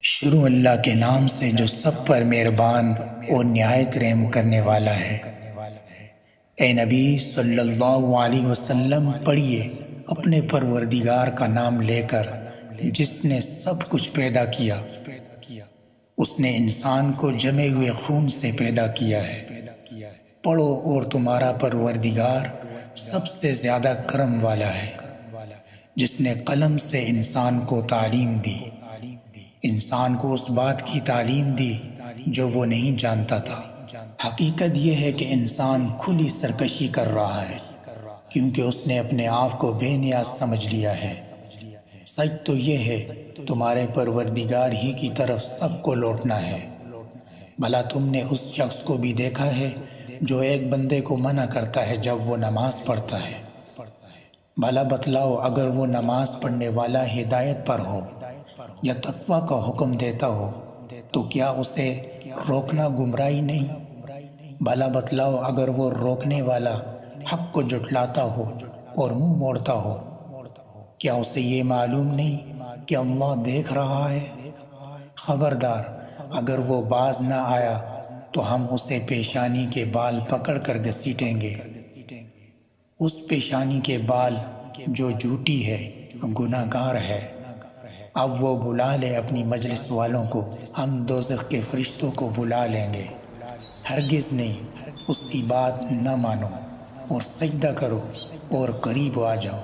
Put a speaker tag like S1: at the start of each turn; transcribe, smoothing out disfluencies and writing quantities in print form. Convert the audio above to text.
S1: شروع اللہ کے نام سے جو سب پر مہربان اور نہایت رحم کرنے والا ہے۔ اے نبی صلی اللہ علیہ وسلم، پڑھیے اپنے پروردگار کا نام لے کر جس نے سب کچھ پیدا کیا۔ اس نے انسان کو جمے ہوئے خون سے پیدا کیا ہے۔ پڑھو اور تمہارا پروردگار سب سے زیادہ کرم والا ہے، جس نے قلم سے انسان کو تعلیم دی۔ انسان کو اس بات کی تعلیم دی جو وہ نہیں جانتا تھا۔ حقیقت یہ ہے کہ انسان کھلی سرکشی کر رہا ہے، کیونکہ اس نے اپنے آپ کو بے نیاز سمجھ لیا ہے۔ سچ تو یہ ہے تمہارے پروردگار ہی کی طرف سب کو لوٹنا ہے۔ بھلا تم نے اس شخص کو بھی دیکھا ہے جو ایک بندے کو منع کرتا ہے جب وہ نماز پڑھتا ہے؟ بھلا بتلاؤ، اگر وہ نماز پڑھنے والا ہدایت پر ہو یا تقویٰ کا حکم دیتا ہو تو کیا اسے روکنا گمراہی نہیں؟ بھلا بتلاؤ، اگر وہ روکنے والا حق کو جھٹلاتا ہو اور منہ موڑتا ہو، کیا اسے یہ معلوم نہیں کہ اللہ دیکھ رہا ہے؟ خبردار، اگر وہ باز نہ آیا تو ہم اسے پیشانی کے بال پکڑ کر گھسیٹیں گے، اس پیشانی کے بال جو جھوٹی ہے، گناہ گار ہے۔ اب وہ بلا لے اپنی مجلس والوں کو، ہم دوزخ کے فرشتوں کو بلا لیں گے۔ ہرگز نہیں، اس کی بات نہ مانو اور سجدہ کرو اور قریب آ جاؤ۔